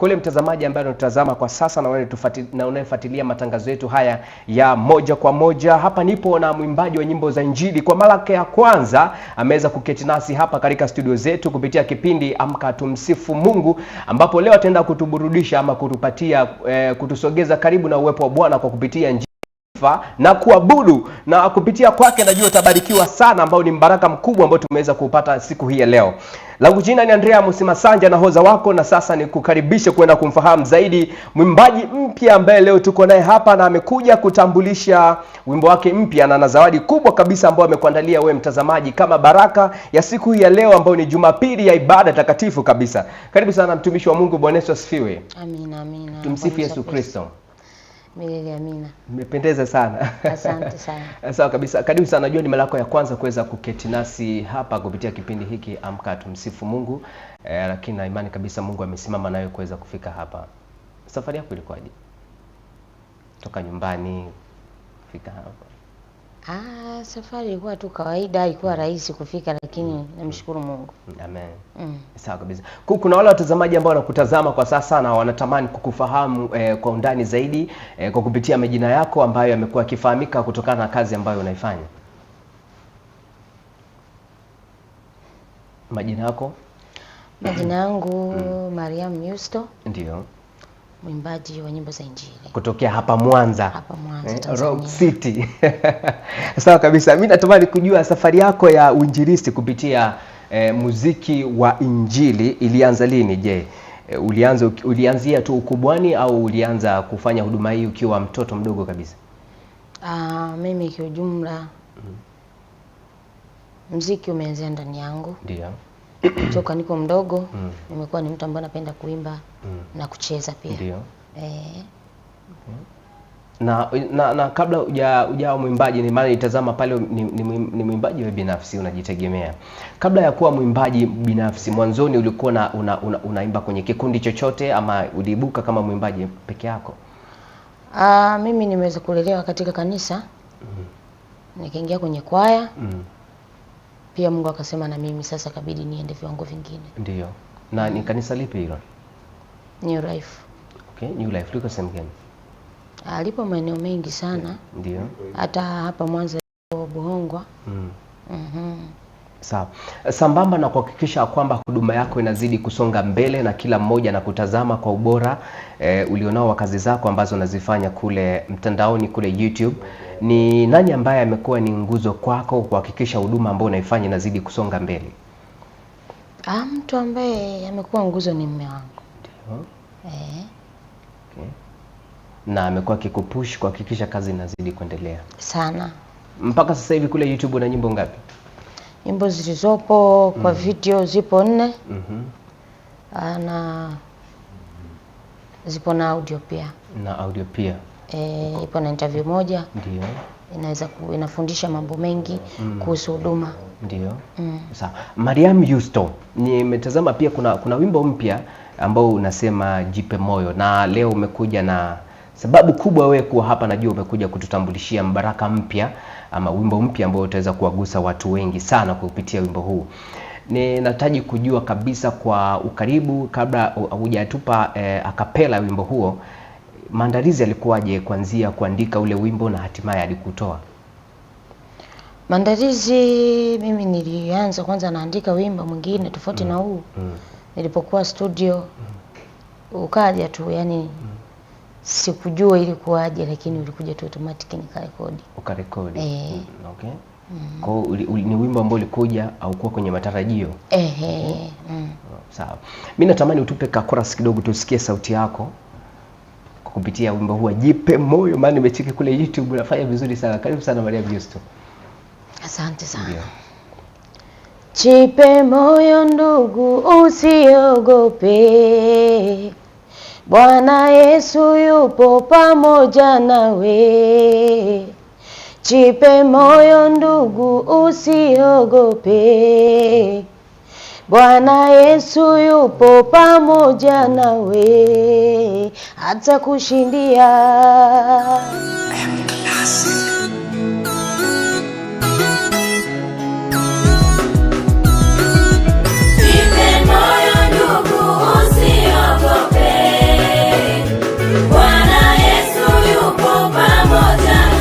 Kule mtazamaji ambaye unatazama kwa sasa na unayefuatilia matangazo yetu haya ya moja kwa moja, hapa nipo na mwimbaji wa nyimbo za Injili. Kwa mara ya kwanza ameweza kuketi nasi hapa katika studio zetu kupitia kipindi Amka Tumsifu Mungu, ambapo leo ataenda kutuburudisha ama kutupatia kutusogeza karibu na uwepo wa Bwana kwa kupitia Injili na kuabudu, na kupitia kwake najua utabarikiwa sana, ambao ni mbaraka mkubwa ambao tumeweza kupata siku hii ya leo. Langu jina ni Andrea Musimasanja na hoza wako, na sasa ni kukaribisha kwenda kumfahamu zaidi mwimbaji mpya ambaye leo tuko naye hapa, na amekuja kutambulisha wimbo wake mpya, na zawadi kubwa kabisa ambayo amekuandalia wewe mtazamaji kama baraka ya siku hii ya leo, ambayo ni Jumapili ya ibada takatifu kabisa. Karibu sana mtumishi wa Mungu. Bwana Yesu asifiwe. Amina, amina. Tumsifu Yesu Kristo. Milele amina. Mmependeza sana. Asante sana. Sawa kabisa. Karibu sana. Najua ni mara yako ya kwanza kuweza kuketi nasi hapa kupitia kipindi hiki Amka Tumsifu Mungu. Lakini na imani kabisa Mungu amesimama nawe kuweza kufika hapa. Safari yako ilikuwaje? Toka nyumbani kufika hapa. Safari ilikuwa tu kawaida, ilikuwa rahisi kufika, lakini namshukuru Mungu. Amen. Sawa kabisa. Kuna wale watazamaji ambao wanakutazama kwa sasa na wanatamani kukufahamu kwa undani zaidi kwa kupitia majina yako ambayo yamekuwa yakifahamika kutokana na kazi ambayo unaifanya. Majina yako? Majina yangu Mariam Yusto. Ndio. Mwimbaji wa nyimbo za Injili. Kutokea hapa Mwanza. Hapa Mwanza, Tanzania. Rock City. Sawa kabisa. Mimi natamani kujua safari yako ya uinjilisti kupitia muziki wa Injili ilianza lini? Je, ulianzia tu ukubwani au ulianza kufanya huduma hii ukiwa mtoto mdogo kabisa? Mimi kwa ujumla muziki umeanzia ndani yangu. Ndio. Toka niko mdogo nimekuwa ni mtu ambaye napenda kuimba na kucheza pia. Ndio. Na kabla hujao mwimbaji, ni maana nitazama pale ni mwimbaji wewe binafsi unajitegemea. Kabla ya kuwa mwimbaji binafsi, mwanzoni ulikuwa unaimba kwenye kikundi chochote ama uliibuka kama mwimbaji peke yako? Mimi nimeweza kulelewa katika kanisa. Nikaingia kwenye kwaya. Pia Mungu akasema na mimi sasa kabidi niende viwango vingine. Ndio. Na ni kanisa lipi hilo? New Life. Okay, New Life liko sehemu gani? Alipo maeneo mengi sana. Ndio. Hata hapa Mwanza Buhongwa. Sawa. Sambamba na kuhakikisha kwamba huduma yako inazidi kusonga mbele na kila mmoja na kutazama kwa ubora ulionao wa kazi zako ambazo unazifanya kule mtandaoni kule YouTube, ni nani ambaye amekuwa ni nguzo kwako kuhakikisha huduma ambayo unaifanya inazidi kusonga mbele? Mtu ambaye amekuwa nguzo ni mume wangu. Ndio. Okay. Na amekuwa akikupush kuhakikisha kazi inazidi kuendelea Sana. Mpaka sasa hivi kule YouTube una nyimbo ngapi? Nyimbo zilizopo kwa video zipo 4. Na zipo na audio pia. Na audio pia. Ipo na interview moja. Ndio. Inafundisha mambo mengi kuhusu huduma. Ndio. Sawa. Mariam Yusto, nimetazama pia kuna wimbo mpya ambao unasema Jipe Moyo, na leo umekuja na sababu kubwa wewe kuwa hapa. Najua umekuja kututambulishia mbaraka mpya ama wimbo mpya ambao utaweza kuwagusa watu wengi sana kupitia wimbo huu. Ninahitaji kujua kabisa kwa ukaribu, kabla hujatupa akapela wimbo huo, maandalizi yalikuwaje kuanzia kuandika ule wimbo na hatimaye alikutoa? Maandalizi, mimi nilianza kwanza naandika wimbo mwingine tofauti na huu. Nilipokuwa studio ukaja tu, yani sikujua ilikuwaje, lakini ulikuja tu automatic nikarekodi. Ukarekodi? Okay. Kwa ni wimbo ambao ulikuja au kuwa kwenye matarajio? Sawa. Mimi natamani utupe ka chorus kidogo tusikie sauti yako kupitia wimbo huu Jipe Moyo, maana nimecheki kule YouTube unafanya vizuri sana. Karibu sana Mariam Yusto. Asante sana. Ndio. Jipe moyo ndugu, usiogope. Bwana Yesu yupo pamoja nawe. Jipe moyo ndugu, usiogope. Bwana Yesu yupo pamoja nawe, hata kushindia.